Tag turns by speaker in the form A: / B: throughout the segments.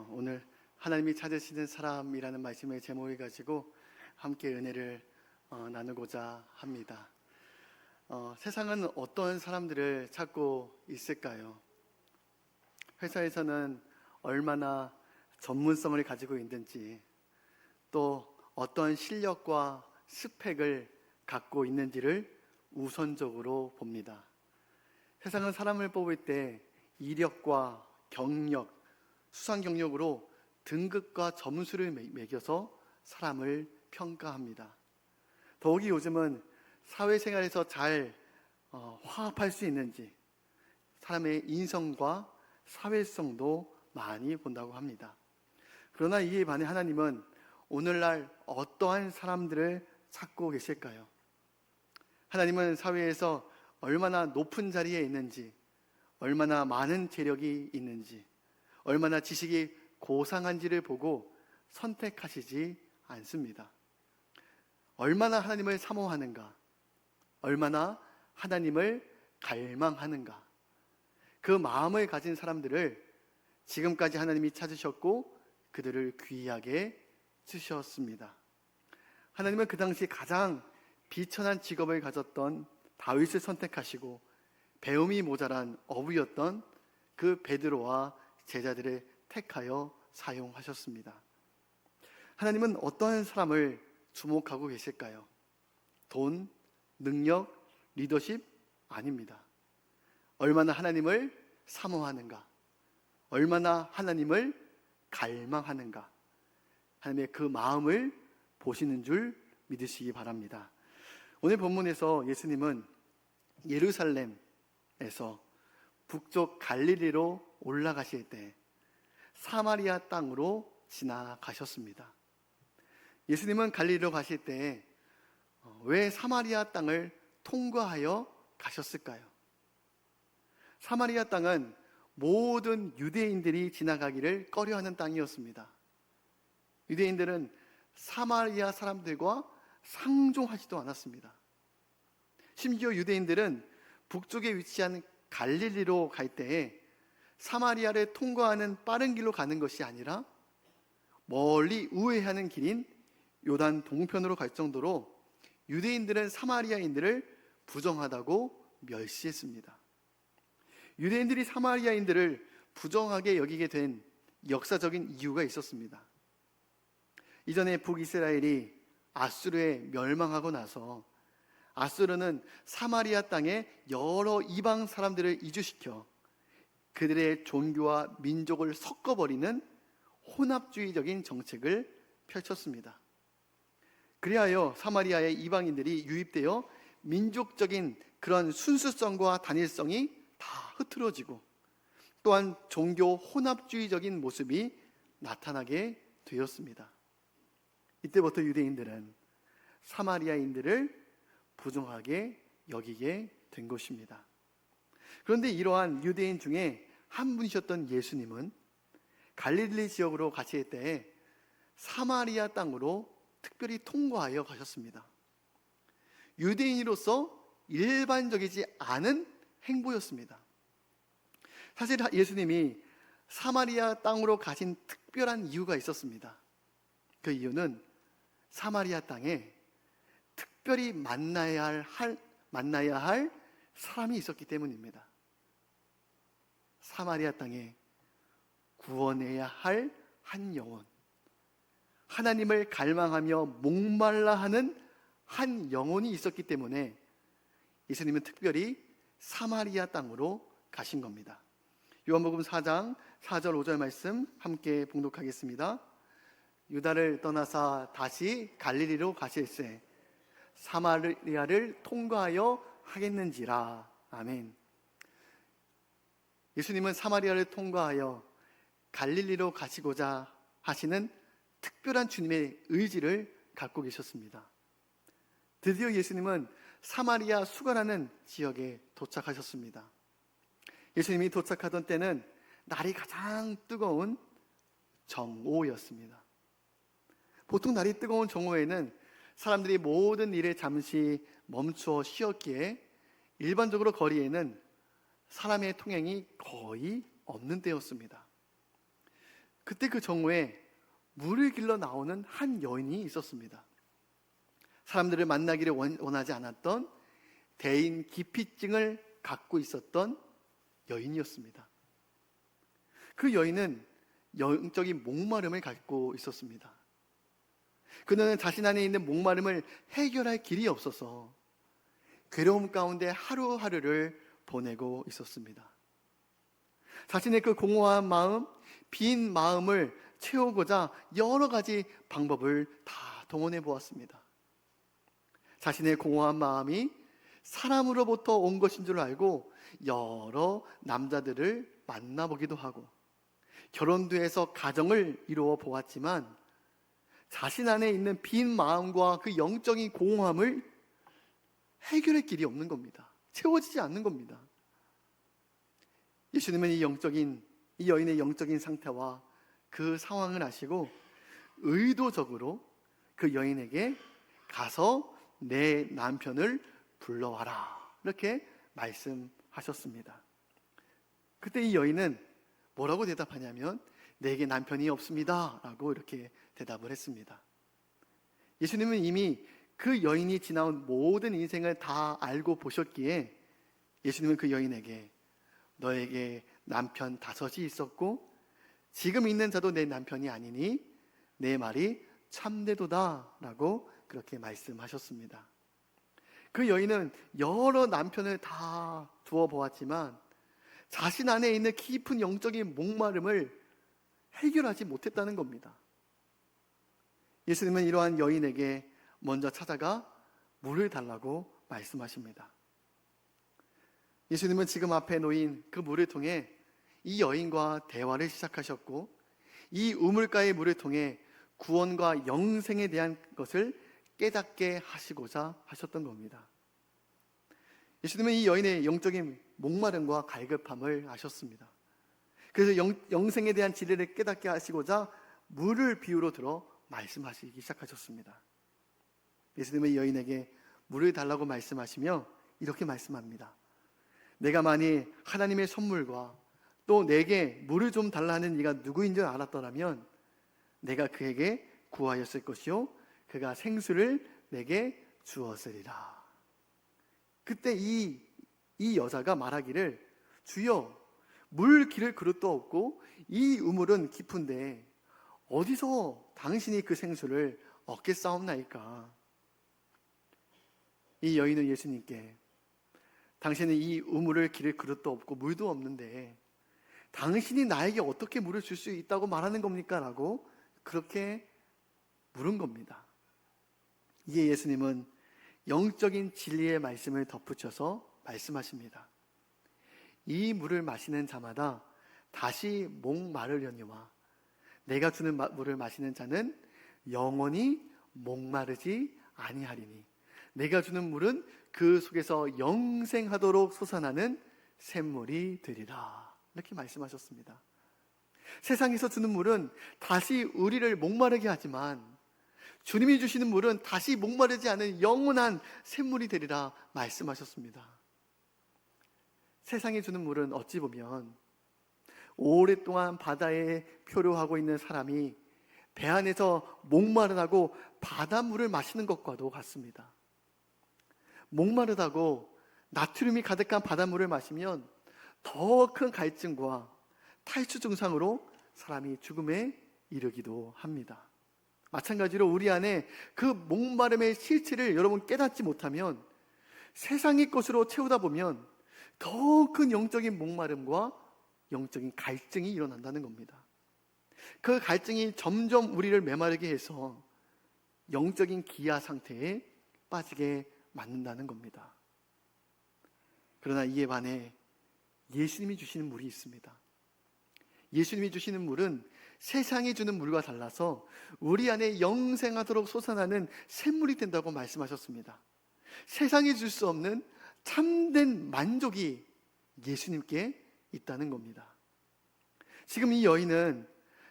A: 오늘 하나님이 찾으시는 사람이라는 말씀의 제목을 가지고 함께 은혜를 나누고자 합니다. 세상은 어떤 사람들을 찾고 있을까요? 회사에서는 얼마나 전문성을 가지고 있는지, 또 어떤 실력과 스펙을 갖고 있는지를 우선적으로 봅니다. 세상은 사람을 뽑을 때 이력과 경력, 수상 경력으로 등급과 점수를 매겨서 사람을 평가합니다. 더욱이 요즘은 사회생활에서 잘 화합할 수 있는지 사람의 인성과 사회성도 많이 본다고 합니다. 그러나 이에 반해 하나님은 오늘날 어떠한 사람들을 찾고 계실까요? 하나님은 사회에서 얼마나 높은 자리에 있는지, 얼마나 많은 재력이 있는지, 얼마나 지식이 고상한지를 보고 선택하시지 않습니다. 얼마나 하나님을 사모하는가, 얼마나 하나님을 갈망하는가, 그 마음을 가진 사람들을 지금까지 하나님이 찾으셨고 그들을 귀하게 쓰셨습니다. 하나님은 그 당시 가장 비천한 직업을 가졌던 다윗을 선택하시고 배움이 모자란 어부였던 그 베드로와 제자들을 택하여 사용하셨습니다. 하나님은 어떠한 사람을 주목하고 계실까요? 돈, 능력, 리더십? 아닙니다. 얼마나 하나님을 사모하는가, 얼마나 하나님을 갈망하는가, 하나님의 그 마음을 보시는 줄 믿으시기 바랍니다. 오늘 본문에서 예수님은 예루살렘에서 북쪽 갈릴리로 올라가실 때 사마리아 땅으로 지나가셨습니다. 예수님은 갈릴리로 가실 때 왜 사마리아 땅을 통과하여 가셨을까요? 사마리아 땅은 모든 유대인들이 지나가기를 꺼려하는 땅이었습니다. 유대인들은 사마리아 사람들과 상종하지도 않았습니다. 심지어 유대인들은 북쪽에 위치한 갈릴리로 갈 때에 사마리아를 통과하는 빠른 길로 가는 것이 아니라 멀리 우회하는 길인 요단 동편으로 갈 정도로 유대인들은 사마리아인들을 부정하다고 멸시했습니다. 유대인들이 사마리아인들을 부정하게 여기게 된 역사적인 이유가 있었습니다. 이전에 북이스라엘이 아수르에 멸망하고 나서 아수르는 사마리아 땅에 여러 이방 사람들을 이주시켜 그들의 종교와 민족을 섞어버리는 혼합주의적인 정책을 펼쳤습니다. 그리하여 사마리아의 이방인들이 유입되어 민족적인 그런 순수성과 단일성이 다 흐트러지고 또한 종교 혼합주의적인 모습이 나타나게 되었습니다. 이때부터 유대인들은 사마리아인들을 부정하게 여기게 된 것입니다. 그런데 이러한 유대인 중에 한 분이셨던 예수님은 갈릴리 지역으로 가실 때에 사마리아 땅으로 특별히 통과하여 가셨습니다. 유대인으로서 일반적이지 않은 행보였습니다. 사실 예수님이 사마리아 땅으로 가신 특별한 이유가 있었습니다. 그 이유는 사마리아 땅에 특별히 만나야 할 사람이 있었기 때문입니다. 사마리아 땅에 구원해야 할 한 영혼, 하나님을 갈망하며 목말라 하는 한 영혼이 있었기 때문에 예수님은 특별히 사마리아 땅으로 가신 겁니다. 요한복음 4장 4절 5절 말씀 함께 봉독하겠습니다. 유다를 떠나사 다시 갈릴리로 가실새 사마리아를 통과하여 하겠는지라. 아멘. 예수님은 사마리아를 통과하여 갈릴리로 가시고자 하시는 특별한 주님의 의지를 갖고 계셨습니다. 드디어 예수님은 사마리아 수가라는 지역에 도착하셨습니다. 예수님이 도착하던 때는 날이 가장 뜨거운 정오였습니다. 보통 날이 뜨거운 정오에는 사람들이 모든 일에 잠시 멈추어 쉬었기에 일반적으로 거리에는 사람의 통행이 거의 없는 때였습니다. 그때 그 정오에 물을 길러 나오는 한 여인이 있었습니다. 사람들을 만나기를 원하지 않았던 대인 기피증을 갖고 있었던 여인이었습니다. 그 여인은 영적인 목마름을 갖고 있었습니다. 그녀는 자신 안에 있는 목마름을 해결할 길이 없어서 괴로움 가운데 하루하루를 보내고 있었습니다. 자신의 그 공허한 마음, 빈 마음을 채우고자 여러 가지 방법을 다 동원해 보았습니다. 자신의 공허한 마음이 사람으로부터 온 것인 줄 알고 여러 남자들을 만나보기도 하고 결혼도 해서 가정을 이루어 보았지만 자신 안에 있는 빈 마음과 그 영적인 공허함을 해결할 길이 없는 겁니다. 채워지지 않는 겁니다. 예수님은 이 여인의 영적인 상태와 그 상황을 아시고 의도적으로 그 여인에게 가서 내 남편을 불러와라 이렇게 말씀하셨습니다. 그때 이 여인은 뭐라고 대답하냐면 내게 남편이 없습니다 라고 이렇게 대답을 했습니다. 예수님은 이미 그 여인이 지나온 모든 인생을 다 알고 보셨기에 예수님은 그 여인에게 너에게 남편 5이 있었고 지금 있는 자도 내 남편이 아니니 내 말이 참되도다 라고 그렇게 말씀하셨습니다. 그 여인은 여러 남편을 다 두어 보았지만 자신 안에 있는 깊은 영적인 목마름을 해결하지 못했다는 겁니다. 예수님은 이러한 여인에게 먼저 찾아가 물을 달라고 말씀하십니다. 예수님은 지금 앞에 놓인 그 물을 통해 이 여인과 대화를 시작하셨고 이 우물가의 물을 통해 구원과 영생에 대한 것을 깨닫게 하시고자 하셨던 겁니다. 예수님은 이 여인의 영적인 목마름과 갈급함을 아셨습니다. 그래서 영생에 대한 진리를 깨닫게 하시고자 물을 비유로 들어 말씀하시기 시작하셨습니다. 예수님은 이 여인에게 물을 달라고 말씀하시며 이렇게 말씀합니다. 내가 만일 하나님의 선물과 또 내게 물을 좀 달라는 이가 누구인 줄 알았더라면 내가 그에게 구하였을 것이요 그가 생수를 내게 주었으리라. 그때 이 여자가 말하기를 주여 물 기를 그릇도 없고 이 우물은 깊은데 어디서 당신이 그 생수를 얻겠사옵나이까. 이 여인은 예수님께 당신은 이 우물을 기를 그릇도 없고 물도 없는데 당신이 나에게 어떻게 물을 줄 수 있다고 말하는 겁니까? 라고 그렇게 물은 겁니다. 이에 예수님은 영적인 진리의 말씀을 덧붙여서 말씀하십니다. 이 물을 마시는 자마다 다시 목마르려니와 내가 주는 물을 마시는 자는 영원히 목마르지 아니하리니 내가 주는 물은 그 속에서 영생하도록 솟아나는 샘물이 되리라. 이렇게 말씀하셨습니다. 세상에서 주는 물은 다시 우리를 목마르게 하지만 주님이 주시는 물은 다시 목마르지 않은 영원한 샘물이 되리라 말씀하셨습니다. 세상에 주는 물은 어찌 보면 오랫동안 바다에 표류하고 있는 사람이 배 안에서 목마르다고 바닷물을 마시는 것과도 같습니다. 목마르다고 나트륨이 가득한 바닷물을 마시면 더 큰 갈증과 탈주 증상으로 사람이 죽음에 이르기도 합니다. 마찬가지로 우리 안에 그 목마름의 실체를 여러분 깨닫지 못하면 세상의 것으로 채우다 보면 더 큰 영적인 목마름과 영적인 갈증이 일어난다는 겁니다. 그 갈증이 점점 우리를 메마르게 해서 영적인 기아 상태에 빠지게 만든다는 겁니다. 그러나 이에 반해 예수님이 주시는 물이 있습니다. 예수님이 주시는 물은 세상이 주는 물과 달라서 우리 안에 영생하도록 솟아나는 샘물이 된다고 말씀하셨습니다. 세상이 줄 수 없는 참된 만족이 예수님께 있다는 겁니다. 지금 이 여인은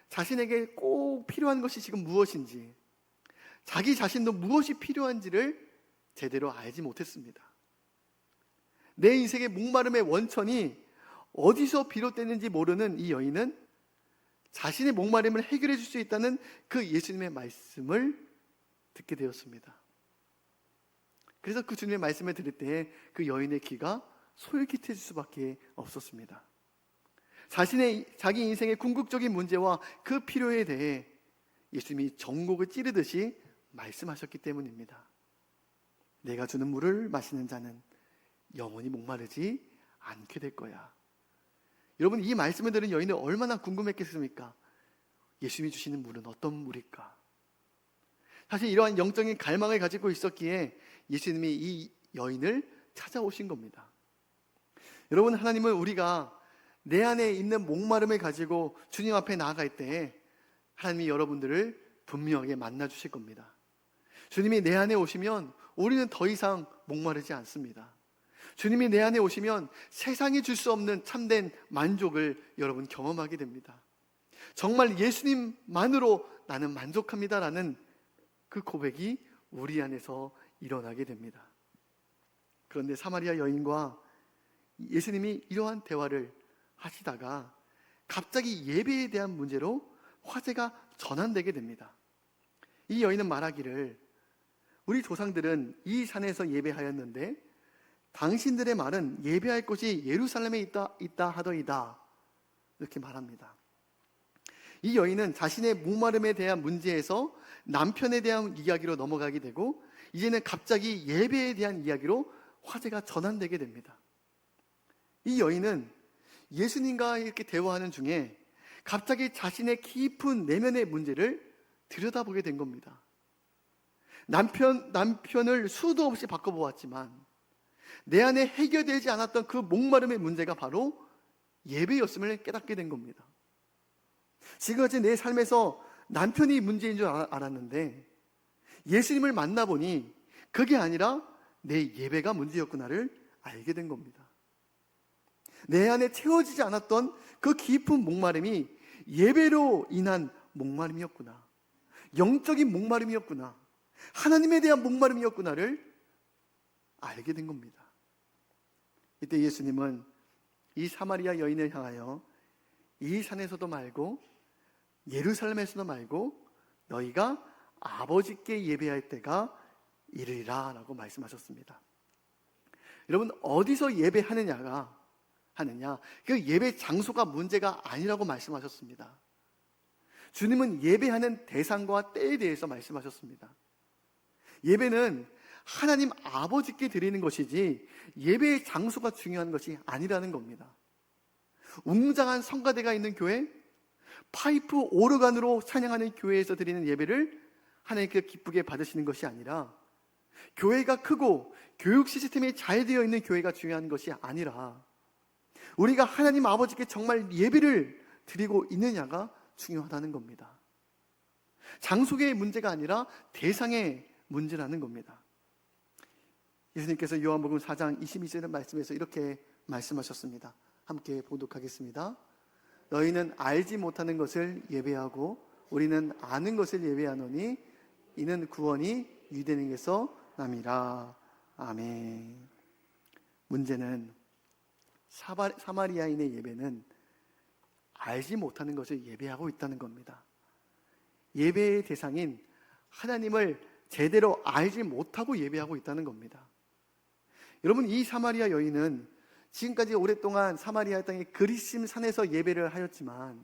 A: 자신에게 꼭 필요한 것이 지금 무엇인지, 자기 자신도 무엇이 필요한지를 제대로 알지 못했습니다. 내 인생의 목마름의 원천이 어디서 비롯됐는지 모르는 이 여인은 자신의 목마름을 해결해 줄 수 있다는 그 예수님의 말씀을 듣게 되었습니다. 그래서 그 주님의 말씀을 들을 때 그 여인의 귀가 솔깃해질 수밖에 없었습니다. 자기 인생의 궁극적인 문제와 그 필요에 대해 예수님이 전곡을 찌르듯이 말씀하셨기 때문입니다. 내가 주는 물을 마시는 자는 영원히 목마르지 않게 될 거야. 여러분, 이 말씀을 들은 여인은 얼마나 궁금했겠습니까? 예수님이 주시는 물은 어떤 물일까? 사실 이러한 영적인 갈망을 가지고 있었기에 예수님이 이 여인을 찾아오신 겁니다. 여러분, 하나님은 우리가 내 안에 있는 목마름을 가지고 주님 앞에 나아갈 때 하나님이 여러분들을 분명하게 만나 주실 겁니다. 주님이 내 안에 오시면 우리는 더 이상 목마르지 않습니다. 주님이 내 안에 오시면 세상이 줄 수 없는 참된 만족을 여러분 경험하게 됩니다. 정말 예수님만으로 나는 만족합니다라는 그 고백이 우리 안에서 일어나게 됩니다. 그런데 사마리아 여인과 예수님이 이러한 대화를 하시다가 갑자기 예배에 대한 문제로 화제가 전환되게 됩니다. 이 여인은 말하기를, 우리 조상들은 이 산에서 예배하였는데 당신들의 말은 예배할 곳이 예루살렘에 있다 하더이다, 이렇게 말합니다. 이 여인은 자신의 목마름에 대한 문제에서 남편에 대한 이야기로 넘어가게 되고 이제는 갑자기 예배에 대한 이야기로 화제가 전환되게 됩니다. 이 여인은 예수님과 이렇게 대화하는 중에 갑자기 자신의 깊은 내면의 문제를 들여다보게 된 겁니다. 남편을 수도 없이 바꿔보았지만 내 안에 해결되지 않았던 그 목마름의 문제가 바로 예배였음을 깨닫게 된 겁니다. 지금까지 내 삶에서 남편이 문제인 줄 알았는데 예수님을 만나보니 그게 아니라 내 예배가 문제였구나를 알게 된 겁니다. 내 안에 채워지지 않았던 그 깊은 목마름이 예배로 인한 목마름이었구나, 영적인 목마름이었구나, 하나님에 대한 목마름이었구나를 알게 된 겁니다. 이때 예수님은 이 사마리아 여인을 향하여 이 산에서도 말고 예루살렘에서도 말고 너희가 아버지께 예배할 때가 이르리라 라고 말씀하셨습니다. 여러분, 어디서 예배하느냐, 그 예배 장소가 문제가 아니라고 말씀하셨습니다. 주님은 예배하는 대상과 때에 대해서 말씀하셨습니다. 예배는 하나님 아버지께 드리는 것이지 예배의 장소가 중요한 것이 아니라는 겁니다. 웅장한 성가대가 있는 교회, 파이프 오르간으로 찬양하는 교회에서 드리는 예배를 하나님께 기쁘게 받으시는 것이 아니라, 교회가 크고 교육 시스템이 잘 되어 있는 교회가 중요한 것이 아니라 우리가 하나님 아버지께 정말 예배를 드리고 있느냐가 중요하다는 겁니다. 장소의 문제가 아니라 대상의 문제라는 겁니다. 예수님께서 요한복음 4장 22절 말씀에서 이렇게 말씀하셨습니다. 함께 봉독하겠습니다. 너희는 알지 못하는 것을 예배하고 우리는 아는 것을 예배하노니 이는 구원이 유대인에게서 남이라. 아멘. 문제는 사마리아인의 예배는 알지 못하는 것을 예배하고 있다는 겁니다. 예배의 대상인 하나님을 제대로 알지 못하고 예배하고 있다는 겁니다. 여러분, 이 사마리아 여인은 지금까지 오랫동안 사마리아 땅의 그리심 산에서 예배를 하였지만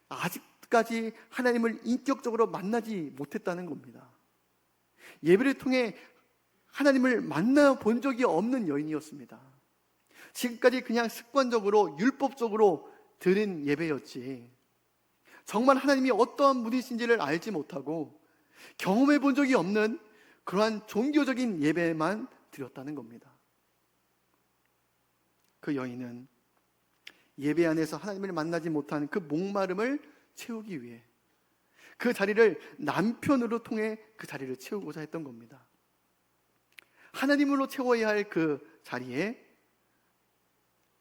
A: 아직까지 하나님을 인격적으로 만나지 못했다는 겁니다. 예배를 통해 하나님을 만나본 적이 없는 여인이었습니다. 지금까지 그냥 습관적으로 율법적으로 드린 예배였지 정말 하나님이 어떠한 분이신지를 알지 못하고 경험해 본 적이 없는 그러한 종교적인 예배만 드렸다는 겁니다. 그 여인은 예배 안에서 하나님을 만나지 못한 그 목마름을 채우기 위해 그 자리를 남편으로 통해 그 자리를 채우고자 했던 겁니다. 하나님으로 채워야 할 그 자리에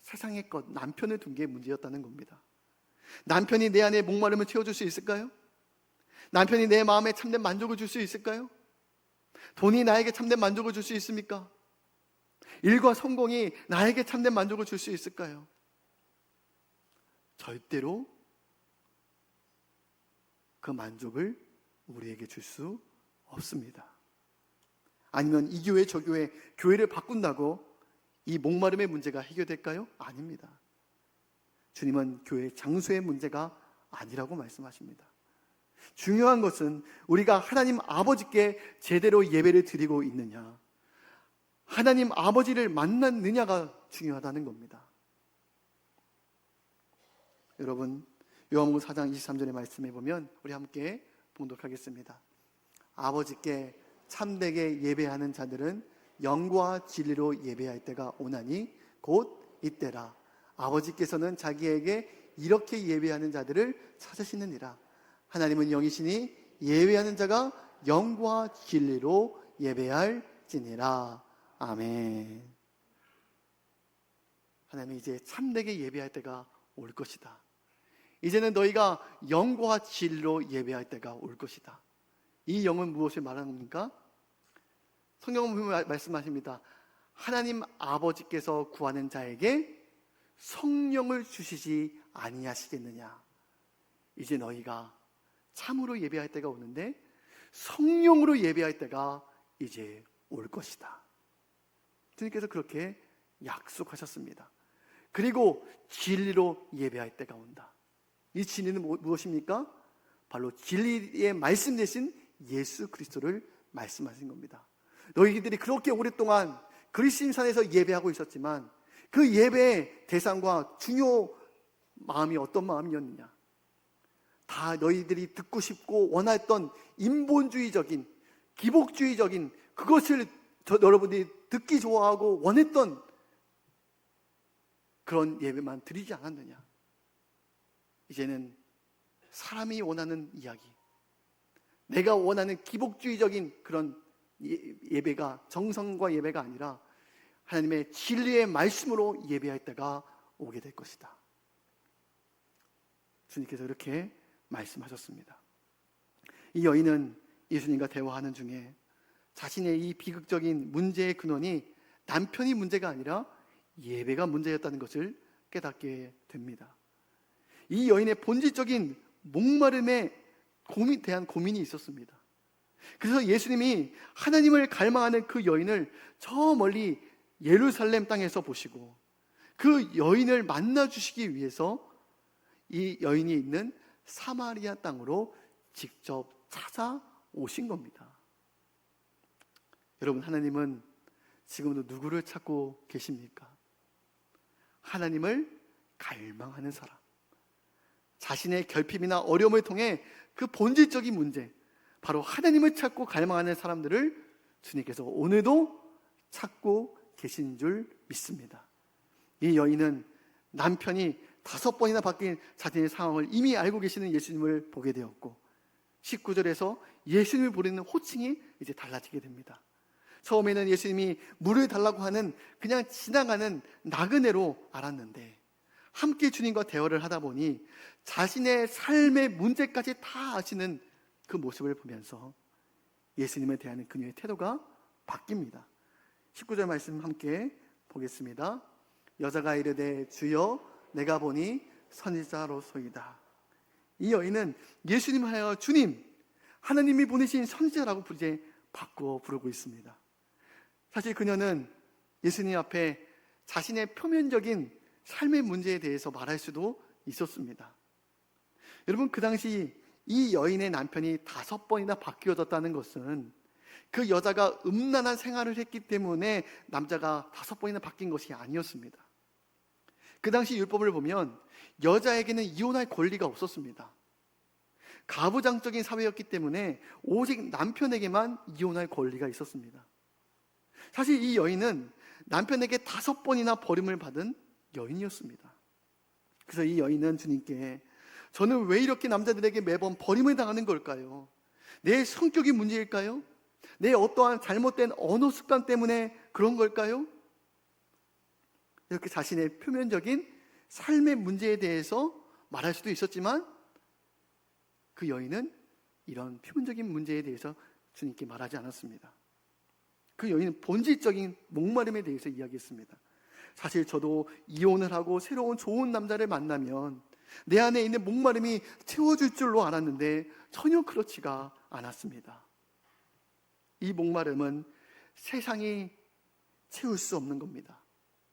A: 세상의 것, 남편을 둔 게 문제였다는 겁니다. 남편이 내 안에 목마름을 채워줄 수 있을까요? 남편이 내 마음에 참된 만족을 줄 수 있을까요? 돈이 나에게 참된 만족을 줄 수 있습니까? 일과 성공이 나에게 참된 만족을 줄 수 있을까요? 절대로 그 만족을 우리에게 줄 수 없습니다. 아니면 이 교회 저 교회 교회를 바꾼다고 이 목마름의 문제가 해결될까요? 아닙니다. 주님은 교회 장소의 문제가 아니라고 말씀하십니다. 중요한 것은 우리가 하나님 아버지께 제대로 예배를 드리고 있느냐, 하나님 아버지를 만났느냐가 중요하다는 겁니다. 여러분, 요한복음 4장 23절의 말씀에 보면 우리 함께 봉독하겠습니다. 아버지께 참되게 예배하는 자들은 영과 진리로 예배할 때가 오나니 곧 이때라. 아버지께서는 자기에게 이렇게 예배하는 자들을 찾으시느니라. 하나님은 영이시니 예배하는 자가 영과 진리로 예배할지니라. 아멘. 하나님이 이제 참되게 예배할 때가 올 것이다. 이제는 너희가 영과 진리로 예배할 때가 올 것이다. 이 영은 무엇을 말하는 겁니까? 성경은 보면 말씀하십니다. 하나님 아버지께서 구하는 자에게 성령을 주시지 아니하시겠느냐. 이제 너희가 참으로 예배할 때가 오는데 성령으로 예배할 때가 이제 올 것이다. 주님께서 그렇게 약속하셨습니다. 그리고 진리로 예배할 때가 온다. 이 진리는 무엇입니까? 바로 진리의 말씀 되신 예수 그리스도를 말씀하신 겁니다. 너희들이 그렇게 오랫동안 그리스도인산에서 예배하고 있었지만 그 예배의 대상과 중요 마음이 어떤 마음이었느냐? 다 너희들이 듣고 싶고 원했던 인본주의적인, 기복주의적인 그것을 여러분들이 듣기 좋아하고 원했던 그런 예배만 드리지 않았느냐? 이제는 사람이 원하는 이야기, 내가 원하는 기복주의적인 그런 예배가, 정성과 예배가 아니라 하나님의 진리의 말씀으로 예배할 때가 오게 될 것이다. 주님께서 이렇게 말씀하셨습니다. 이 여인은 예수님과 대화하는 중에 자신의 이 비극적인 문제의 근원이 남편이 문제가 아니라 예배가 문제였다는 것을 깨닫게 됩니다. 이 여인의 본질적인 목마름에 대한 고민이 있었습니다. 그래서 예수님이 하나님을 갈망하는 그 여인을 저 멀리 예루살렘 땅에서 보시고 그 여인을 만나 주시기 위해서 이 여인이 있는 사마리아 땅으로 직접 찾아오신 겁니다. 여러분, 하나님은 지금도 누구를 찾고 계십니까? 하나님을 갈망하는 사람, 자신의 결핍이나 어려움을 통해 그 본질적인 문제, 바로 하나님을 찾고 갈망하는 사람들을 주님께서 오늘도 찾고 계신 줄 믿습니다. 이 여인은 남편이 5번이나 바뀐 자신의 상황을 이미 알고 계시는 예수님을 보게 되었고 19절에서 예수님을 부르는 호칭이 이제 달라지게 됩니다. 처음에는 예수님이 물을 달라고 하는 그냥 지나가는 나그네로 알았는데 함께 주님과 대화를 하다 보니 자신의 삶의 문제까지 다 아시는 그 모습을 보면서 예수님에 대한 그녀의 태도가 바뀝니다. 19절 말씀 함께 보겠습니다. 여자가 이르되 주여 내가 보니 선지자로소이다. 이 여인은 예수님 하여 주님, 하나님이 보내신 선지자라고 이제 바꾸어 부르고 있습니다. 사실 그녀는 예수님 앞에 자신의 표면적인 삶의 문제에 대해서 말할 수도 있었습니다. 여러분, 그 당시 이 여인의 남편이 5번이나 바뀌어졌다는 것은 그 여자가 음란한 생활을 했기 때문에 남자가 5번이나 바뀐 것이 아니었습니다. 그 당시 율법을 보면 여자에게는 이혼할 권리가 없었습니다. 가부장적인 사회였기 때문에 오직 남편에게만 이혼할 권리가 있었습니다. 사실 이 여인은 남편에게 5번이나 버림을 받은 여인이었습니다. 그래서 이 여인은 주님께 저는 왜 이렇게 남자들에게 매번 버림을 당하는 걸까요? 내 성격이 문제일까요? 내 어떠한 잘못된 언어 습관 때문에 그런 걸까요? 이렇게 자신의 표면적인 삶의 문제에 대해서 말할 수도 있었지만 그 여인은 이런 표면적인 문제에 대해서 주님께 말하지 않았습니다. 그 여인은 본질적인 목마름에 대해서 이야기했습니다. 사실 저도 이혼을 하고 새로운 좋은 남자를 만나면 내 안에 있는 목마름이 채워줄 줄로 알았는데 전혀 그렇지가 않았습니다. 이 목마름은 세상이 채울 수 없는 겁니다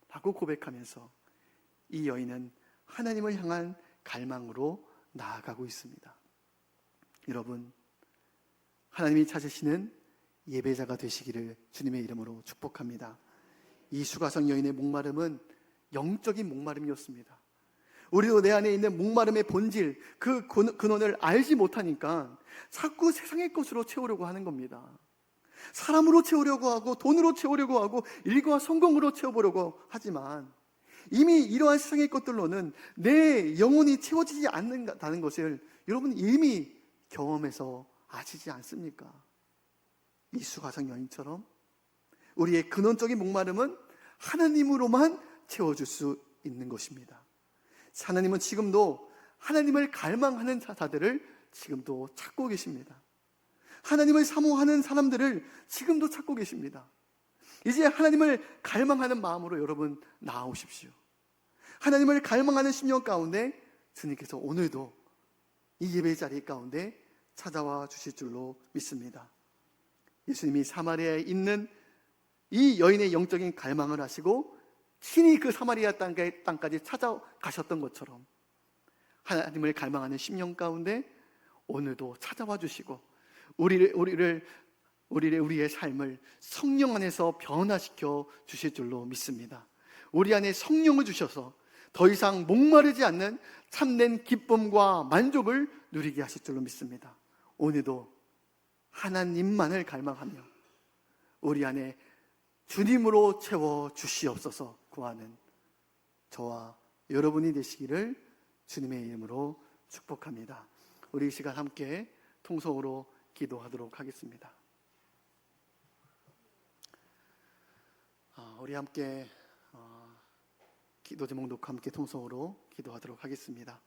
A: 라고 고백하면서 이 여인은 하나님을 향한 갈망으로 나아가고 있습니다. 여러분, 하나님이 찾으시는 예배자가 되시기를 주님의 이름으로 축복합니다. 이 수가성 여인의 목마름은 영적인 목마름이었습니다. 우리도 내 안에 있는 목마름의 본질, 그 근원을 알지 못하니까 자꾸 세상의 것으로 채우려고 하는 겁니다. 사람으로 채우려고 하고 돈으로 채우려고 하고 일과 성공으로 채워보려고 하지만 이미 이러한 세상의 것들로는 내 영혼이 채워지지 않는다는 것을 여러분 이미 경험해서 아시지 않습니까? 이 수가성 여인처럼 우리의 근원적인 목마름은 하나님으로만 채워줄 수 있는 것입니다. 하나님은 지금도 하나님을 갈망하는 자들을 지금도 찾고 계십니다. 하나님을 사모하는 사람들을 지금도 찾고 계십니다. 이제 하나님을 갈망하는 마음으로 여러분 나아오십시오. 하나님을 갈망하는 심령 가운데 주님께서 오늘도 이 예배 자리 가운데 찾아와 주실 줄로 믿습니다. 예수님이 사마리아에 있는 이 여인의 영적인 갈망을 하시고 친히 그 사마리아 땅까지 찾아가셨던 것처럼 하나님을 갈망하는 심령 가운데 오늘도 찾아와 주시고 우리의 삶을 성령 안에서 변화시켜 주실 줄로 믿습니다. 우리 안에 성령을 주셔서 더 이상 목마르지 않는 참된 기쁨과 만족을 누리게 하실 줄로 믿습니다. 오늘도 하나님만을 갈망하며 우리 안에 주님으로 채워 주시옵소서 구하는 저와 여러분이 되시기를 주님의 이름으로 축복합니다. 우리 이 시간 함께 통성으로 기도하도록 하겠습니다. 우리 함께 기도 제목 놓고 함께 통성으로 기도하도록 하겠습니다.